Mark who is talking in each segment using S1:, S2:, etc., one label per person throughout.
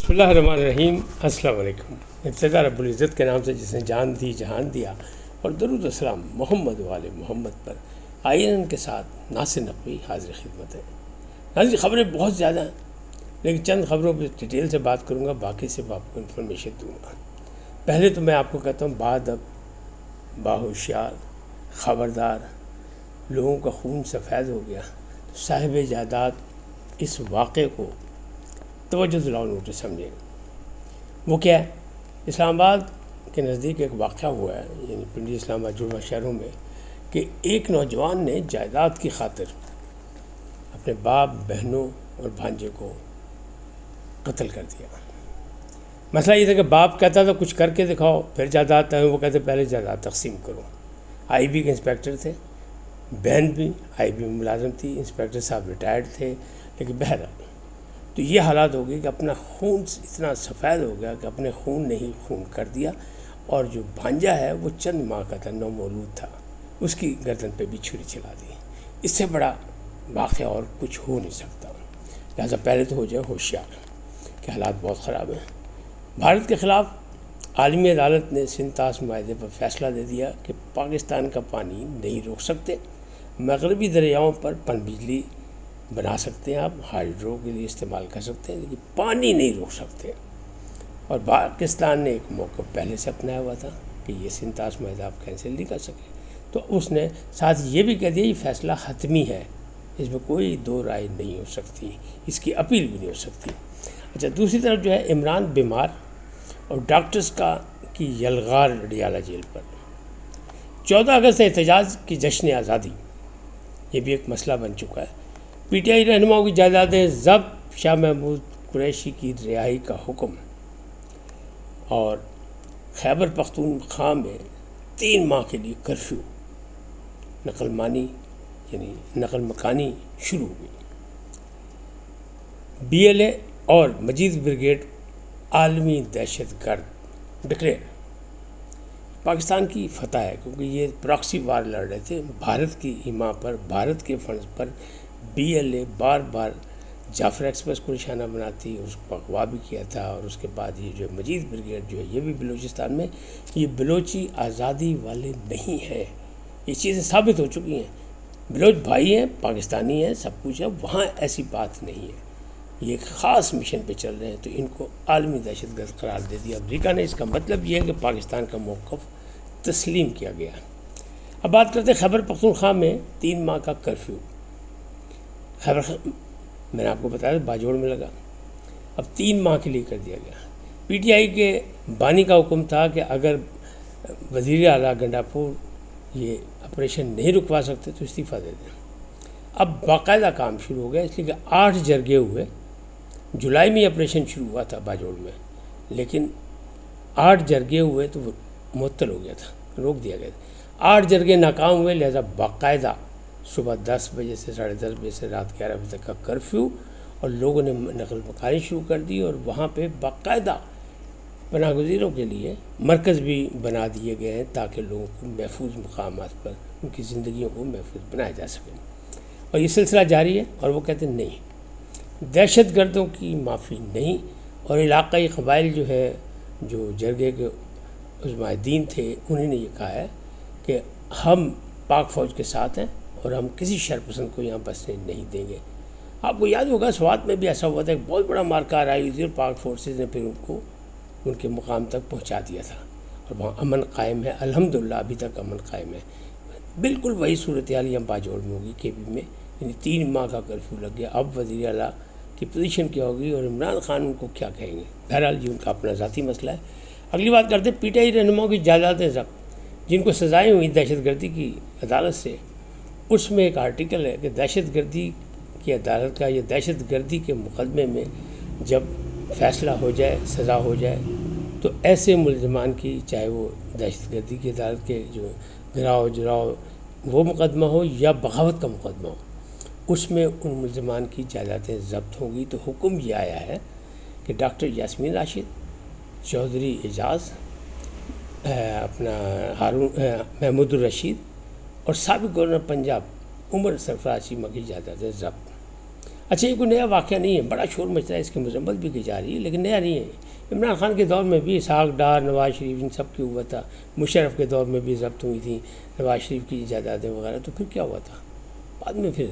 S1: بسم اللہ الرحمن الرحیم۔ السلام علیکم۔ ابتدا رب العزت کے نام سے جس نے جان دی جہان دیا، اور درود و سلام محمد والے محمد پر۔ آئین ان کے ساتھ ناصر نقوی حاضر خدمت ہے۔ ناظرین، خبریں بہت زیادہ ہیں، لیکن چند خبروں پہ ڈیٹیل سے بات کروں گا، باقی سے آپ کو انفارمیشن دوں گا۔ پہلے تو میں آپ کو کہتا ہوں، باادب، باہوشیار، خبردار لوگوں کا خون سفید ہو گیا، صاحب جائیداد اس واقعے کو توجہ دلاؤ نوٹس سمجھیں۔ وہ کیا ہے؟ اسلام آباد کے نزدیک ایک واقعہ ہوا ہے، یعنی پنڈی اسلام آباد جڑواں شہروں میں، کہ ایک نوجوان نے جائیداد کی خاطر اپنے باپ، بہنوں اور بھانجے کو قتل کر دیا۔ مسئلہ یہ تھا کہ باپ کہتا تھا کچھ کر کے دکھاؤ پھر جائیداد، وہ کہتے پہلے جائیداد تقسیم کرو۔ آئی بی کے انسپیکٹر تھے، بہن بھی آئی بی میں ملازم تھی، انسپیکٹر صاحب ریٹائرڈ تھے، لیکن بہرحال تو یہ حالات ہو گئی کہ اپنا خون اتنا سفید ہو گیا کہ اپنے خون نے ہی خون کر دیا، اور جو بھانجا ہے وہ چند ماہ کا تھا، نومولود تھا، اس کی گردن پہ بھی چھری چلا دی۔ اس سے بڑا واقعہ اور کچھ ہو نہیں سکتا، لہٰذا پہلے تو ہو جائے ہوشیار کہ حالات بہت خراب ہیں۔ بھارت کے خلاف عالمی عدالت نے سنتاس معاہدے پر فیصلہ دے دیا کہ پاکستان کا پانی نہیں روک سکتے، مغربی دریاؤں پر پن بجلی بنا سکتے ہیں، آپ ہائیڈرو کے لیے استعمال کر سکتے ہیں، لیکن پانی نہیں روک سکتے۔ اور پاکستان نے ایک موقع پہلے سے اپنایا ہوا تھا کہ یہ سنتاس معاہدہ آپ کینسل نہیں کر سکے، تو اس نے ساتھ یہ بھی کہہ دیا یہ فیصلہ حتمی ہے، اس میں کوئی دو رائے نہیں ہو سکتی، اس کی اپیل بھی نہیں ہو سکتی۔ اچھا، دوسری طرف جو ہے عمران بیمار اور ڈاکٹرز کی یلغار ڈیالہ جیل پر۔ 14 اگست احتجاج کی جشن آزادی، یہ بھی ایک مسئلہ بن چکا ہے۔ پی ٹی آئی رہنماؤں کی جائیدادیں ضبط، شاہ محمود قریشی کی رہائی کا حکم، اور خیبر پختونخوا میں 3 ماہ کے لیے کرفیو، نقل مکانی شروع ہوئی۔ بی ایل اے اور مجید بریگیڈ عالمی دہشت گرد ڈکلیئر۔ پاکستان کی فتح ہے، کیونکہ یہ پراکسی وار لڑ رہے تھے بھارت کی حما پر، بھارت کے فنڈز پر۔ بی ایل اے بار بار جعفر ایکسپریس کو نشانہ بناتی، اس کو اغوا بھی کیا تھا، اور اس کے بعد یہ جو مجید بریگیڈ جو ہے یہ بھی بلوچستان میں، یہ بلوچی آزادی والے نہیں ہیں، یہ چیزیں ثابت ہو چکی ہیں۔ بلوچ بھائی ہیں، پاکستانی ہیں، سب کچھ ہے، وہاں ایسی بات نہیں ہے، یہ ایک خاص مشن پہ چل رہے ہیں، تو ان کو عالمی دہشت گرد قرار دے دیا امریکہ نے۔ اس کا مطلب یہ ہے کہ پاکستان کا موقف تسلیم کیا گیا۔ اب بات کرتے ہیں خیبر پختونخوا میں 3 ماہ کا کرفیو۔ میں نے آپ کو بتایا باجوڑ میں لگا، اب 3 ماہ کے لیے کر دیا گیا۔ پی ٹی آئی کے بانی کا حکم تھا کہ اگر وزیر اعلیٰ گنڈاپور یہ آپریشن نہیں رکوا سکتے تو استعفیٰ دے دیں۔ اب باقاعدہ کام شروع ہو گیا، اس لیے کہ 8 جرگے ہوئے۔ جولائی میں آپریشن شروع ہوا تھا باجوڑ میں، لیکن 8 جرگے ہوئے تو وہ معطل ہو گیا تھا، روک دیا گیا تھا۔ 8 جرگے ناکام ہوئے، لہذا باقاعدہ صبح 10 بجے سے 10:30 بجے سے رات 11 بجے تک کا کرفیو، اور لوگوں نے نقل مکانی شروع کر دی، اور وہاں پہ باقاعدہ پناہ گزینوں کے لیے مرکز بھی بنا دیے گئے ہیں تاکہ لوگوں کو محفوظ مقامات پر ان کی زندگیوں کو محفوظ بنایا جا سکے۔ اور یہ سلسلہ جاری ہے، اور وہ کہتے ہیں نہیں، دہشت گردوں کی معافی نہیں۔ اور علاقائی قبائل جو ہے، جو جرگے کے عزمائدین تھے، انہوں نے یہ کہا ہے کہ ہم پاک فوج کے ساتھ ہیں، اور ہم کسی شرپسند کو یہاں بسنے نہیں دیں گے۔ آپ کو یاد ہوگا سوات میں بھی ایسا ہوا تھا، ایک بہت بڑا مارکا آئی تھی، اور پاک فورسز نے پھر ان کو ان کے مقام تک پہنچا دیا تھا، اور وہاں امن قائم ہے، الحمدللہ ابھی تک امن قائم ہے۔ بالکل وہی صورتحال یہاں باجوڑ میں ہوگی، کے پی میں، یعنی 3 ماہ کا کرفیو لگ گیا۔ اب وزیر اعلیٰ کی پوزیشن کیا ہوگی اور عمران خان ان کو کیا کہیں گے؟ بہرحال یہ ان کا اپنا ذاتی مسئلہ ہے۔ اگلی بات کرتے ہیں پی ٹی آئی رہنماؤں کی جائیدادیں ضبط، جن کو سزائیں ہوئیں دہشت گردی کی عدالت سے۔ اس میں ایک آرٹیکل ہے کہ دہشت گردی کی عدالت کا، یا دہشت گردی کے مقدمے میں جب فیصلہ ہو جائے، سزا ہو جائے، تو ایسے ملزمان کی، چاہے وہ دہشت گردی کی عدالت کے جو گراؤ جراؤ وہ مقدمہ ہو یا بغاوت کا مقدمہ ہو، اس میں ان ملزمان کی جائیدادیں ضبط ہوں گی۔ تو حکم یہ آیا ہے کہ ڈاکٹر یاسمین راشد، چودھری اعجاز، محمود الرشید اور سابق گورنر پنجاب عمر سرفراز چیمہ کی جائیدادیں ضبط۔ اچھا یہ کوئی نیا واقعہ نہیں ہے، بڑا شور مچ رہا ہے، اس کی مذمت بھی کی جا رہی ہے، لیکن نیا نہیں ہے۔ عمران خان کے دور میں بھی اسحاق ڈار، نواز شریف ان سب کی ہوا تھا، مشرف کے دور میں بھی ضبط ہوئی تھیں نواز شریف کی جائیدادیں وغیرہ، تو پھر کیا ہوا تھا بعد میں؟ پھر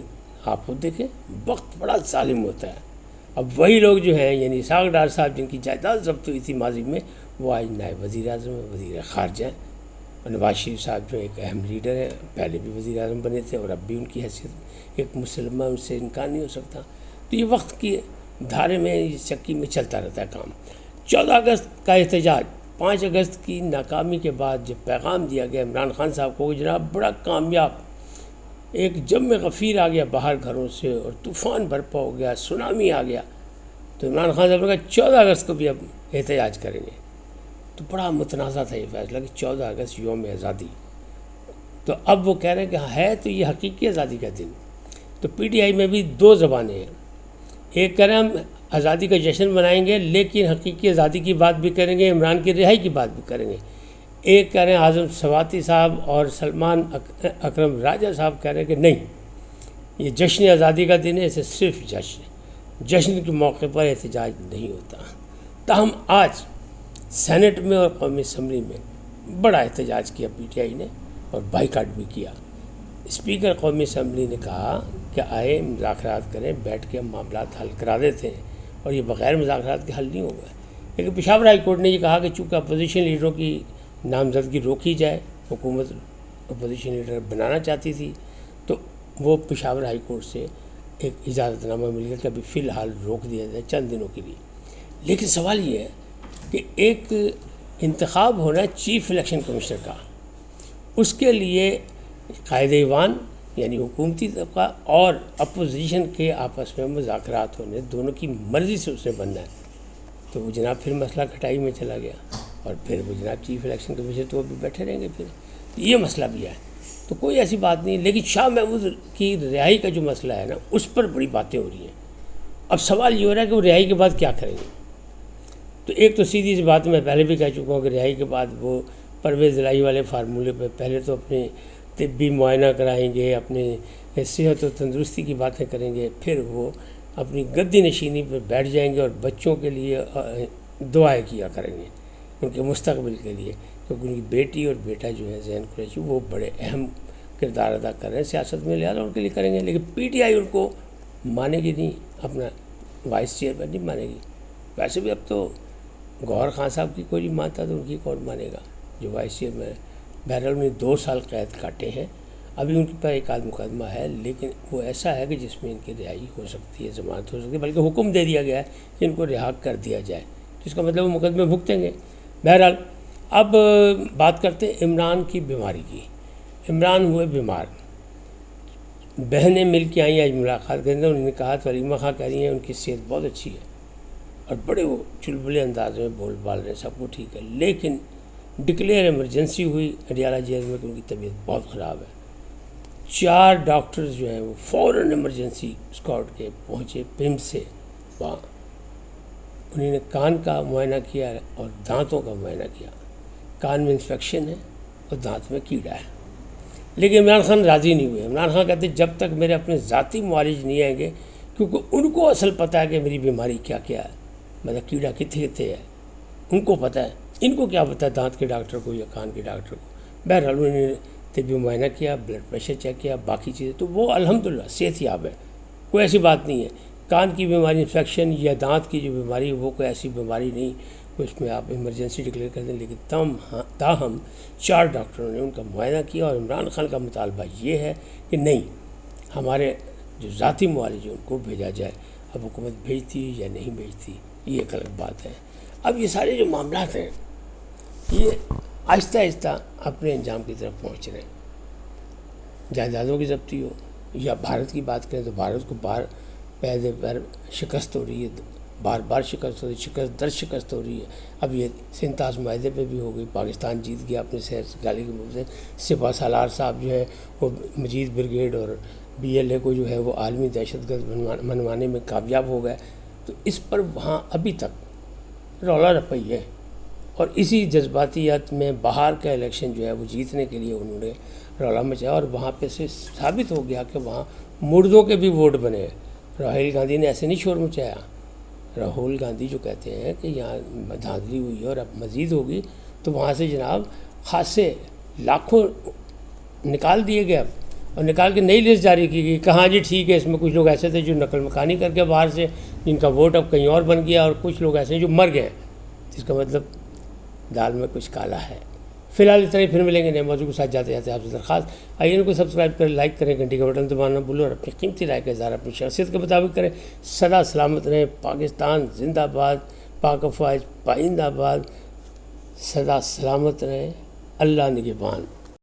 S1: آپ خود دیکھیں، وقت بڑا ظالم ہوتا ہے۔ اب وہی لوگ جو ہیں، یعنی اسحاق ڈار صاحب جن کی جائیداد ضبط ہوئی تھی ماضی میں، وہ آج نائب وزیر اعظم ہیں، وزیر خارجہ ہیں، اور نواز شریف صاحب جو ایک اہم لیڈر ہیں، پہلے بھی وزیر اعظم بنے تھے اور اب بھی ان کی حیثیت ایک مسلمہ ان سے انکار نہیں ہو سکتا۔ تو یہ وقت کی دھارے میں، اس چکی میں چلتا رہتا ہے کام۔ 14 اگست کا احتجاج، 5 اگست کی ناکامی کے بعد جب پیغام دیا گیا عمران خان صاحب کو کہ جناب بڑا کامیاب، ایک جم غفیر آ گیا باہر گھروں سے اور طوفان برپا ہو گیا، سونامی آ گیا، تو عمران خان صاحب نے کہا 14 اگست کو بھی اب احتجاج کریں گے۔ تو بڑا متنازع تھا یہ فیصلہ کہ 14 اگست یوم آزادی، تو اب وہ کہہ رہے ہیں کہ ہے تو یہ حقیقی آزادی کا دن۔ تو پی ٹی آئی میں بھی 2 زبانیں ہیں، ایک کہہ رہے ہیں ہم آزادی کا جشن منائیں گے لیکن حقیقی آزادی کی بات بھی کریں گے، عمران کی رہائی کی بات بھی کریں گے۔ ایک کہہ رہے ہیں اعظم سواتی صاحب اور سلمان اکرم راجہ صاحب کہہ رہے ہیں کہ نہیں، یہ جشن آزادی کا دن ہے، اسے صرف جشن کے موقع پر احتجاج نہیں ہوتا۔ تاہم آج سینٹ میں اور قومی اسمبلی میں بڑا احتجاج کیا پی ٹی آئی نے اور بائیکاٹ بھی کیا۔ اسپیکر قومی اسمبلی نے کہا کہ آئے مذاکرات کریں، بیٹھ کے ہم معاملات حل کرا دیتے ہیں، اور یہ بغیر مذاکرات کے حل نہیں ہوگا۔ لیکن پشاور ہائی کورٹ نے یہ کہا کہ چونکہ اپوزیشن لیڈروں کی نامزدگی روکی جائے، حکومت اپوزیشن لیڈر بنانا چاہتی تھی، تو وہ پشاور ہائی کورٹ سے ایک اجازت نامہ مل گیا کہ ابھی فی الحال روک دیا جائے چند دنوں کے لیے۔ لیکن سوال یہ ہے کہ ایک انتخاب ہونا ہے چیف الیکشن کمشنر کا، اس کے لیے قائد ایوان یعنی حکومتی طبقہ اور اپوزیشن کے آپس میں مذاکرات ہونے، دونوں کی مرضی سے اس نے بننا ہے۔ تو وہ جناب پھر مسئلہ کھٹائی میں چلا گیا، اور پھر وہ جناب چیف الیکشن کمشنر تو وہ بھی بیٹھے رہیں گے، پھر یہ مسئلہ بھی ہے۔ تو کوئی ایسی بات نہیں، لیکن شاہ محمود کی رہائی کا جو مسئلہ ہے نا، اس پر بڑی باتیں ہو رہی ہیں۔ اب سوال یہ ہو رہا ہے کہ وہ رہائی کے بعد کیا کریں گے۔ تو ایک تو سیدھی سی بات میں پہلے بھی کہہ چکا ہوں کہ رہائی کے بعد وہ پرویز الہی والے فارمولے پہ پہلے تو اپنے طبی معائنہ کرائیں گے، اپنے صحت و تندرستی کی باتیں کریں گے، پھر وہ اپنی گدی نشینی پہ بیٹھ جائیں گے اور بچوں کے لیے دعائیں کیا کریں گے، ان کے مستقبل کے لیے، کیونکہ ان کی بیٹی اور بیٹا جو ہے ذہن قریشی، وہ بڑے اہم کردار ادا کر رہے ہیں سیاست میں، لہٰذا ان کے لیے کریں گے۔ لیکن پی ٹی آئی ان کو مانے گی نہیں، اپنا وائس چیئرمین نہیں مانے گی۔ ویسے بھی اب تو گوہر خان صاحب کی کوئی نہیں مانتا، تو ان کی کون مانے گا جو وائس چیئرمین ہے۔ بہرحال انہیں 2 سال قید کاٹے ہیں، ابھی ان کے پاس ایک آدھ مقدمہ ہے، لیکن وہ ایسا ہے کہ جس میں ان کی رہائی ہو سکتی ہے، ضمانت ہو سکتی ہے، بلکہ حکم دے دیا گیا ہے کہ ان کو رہا کر دیا جائے، جس کا مطلب وہ مقدمے بھگتیں گے۔ بہرحال اب بات کرتے ہیں عمران کی بیماری کی۔ عمران ہوئے بیمار، بہنیں مل کے آئیں آج ملاقات کرنے، انہوں نے کہا تو علیمہ خان کہہ رہی ہیں ان کی صحت بہت اچھی ہے اور بڑے وہ چلبلے انداز میں بول بال رہے ہیں، سب کو ٹھیک ہے، لیکن ڈکلیئر ایمرجنسی ہوئی اڈیالہ جیل میں کہ ان کی طبیعت بہت خراب ہے۔ 4 ڈاکٹرز جو ہیں وہ فوراً ایمرجنسی اسکواڈ کے پہنچے پم سے وہاں، انہوں نے کان کا معائنہ کیا اور دانتوں کا معائنہ کیا، کان میں انفیکشن ہے اور دانت میں کیڑا ہے۔ لیکن عمران خان راضی نہیں ہوئے۔ عمران خان کہتے جب تک میرے اپنے ذاتی معالج نہیں آئیں گے، کیونکہ ان کو اصل پتہ ہے کہ میری بیماری کیا کیا ہے، مطلب کیڑا کتنے ہے، ان کو پتہ ہے، ان کو کیا پتہ ہے دانت کے ڈاکٹر کو یا کان کے ڈاکٹر کو۔ بہرحال انہوں نے طبی معائنہ کیا، بلڈ پریشر چیک کیا، باقی چیزیں، تو وہ الحمدللہ صحت یاب ہے، کوئی ایسی بات نہیں ہے۔ کان کی بیماری انفیکشن یا دانت کی جو بیماری ہے وہ کوئی ایسی بیماری نہیں اس میں آپ ایمرجنسی ڈکلیئر کر دیں، لیکن تاہم 4 ڈاکٹروں نے ان کا معائنہ کیا، اور عمران خان کا مطالبہ یہ ہے کہ نہیں، ہمارے جو ذاتی معالج ہیں ان کو بھیجا جائے۔ اب حکومت بھیجتی یا نہیں بھیجتی یہ ایک الگ بات ہے۔ اب یہ سارے جو معاملات ہیں یہ آہستہ آہستہ اپنے انجام کی طرف پہنچ رہے ہیں۔ جائیدادوں کی ضبطی ہو یا بھارت کی بات کریں تو بھارت کو پیر شکست ہو رہی ہے، بار بار شکست ہو رہی ہے، شکست در شکست ہو رہی ہے۔ اب یہ 37 معاہدے پہ بھی ہو گئی، پاکستان جیت گیا اپنے سیر سگالی کے مقابلے سے۔ سپہ سالار صاحب جو ہے وہ مجید بریگیڈ اور BLA کو جو ہے وہ عالمی دہشت گرد منوانے میں کامیاب ہو گئے۔ تو اس پر وہاں ابھی تک رولا رپئی ہے، اور اسی جذباتیت میں باہر کا الیکشن جو ہے وہ جیتنے کے لیے انہوں نے رولا مچایا، اور وہاں پہ سے ثابت ہو گیا کہ وہاں مردوں کے بھی ووٹ بنے ہیں، راہل گاندھی نے ایسے نہیں شور مچایا. راہل گاندھی جو کہتے ہیں کہ یہاں دھاندلی ہوئی ہے اور اب مزید ہوگی، تو وہاں سے جناب خاصے لاکھوں نکال دیے گئے اب، اور نکال کے نئی لسٹ جاری کی گئی. کہاں جی ٹھیک ہے، اس میں کچھ لوگ ایسے تھے جو نقل مکانی کر کے باہر سے، جن کا ووٹ اب کہیں اور بن گیا، اور کچھ لوگ ایسے ہیں جو مر گئے. اس کا مطلب دال میں کچھ کالا ہے. فی الحال اس طرح پھر ملیں گے نئے موضوع کے ساتھ. جاتے جاتے آپ سے درخواست، آئیے ان کو سبسکرائب کریں، لائک کریں، گھنٹی کا بٹن دبانا نہ بھولیں، اور اپنی قیمتی رائے کا اظہار اپنی شخصیت کے مطابق کریں. سدا سلامت رہیں. پاکستان زندہ باد. پاک افواج پائندہ باد. سدا سلامت رہیں. اللہ نگہبان.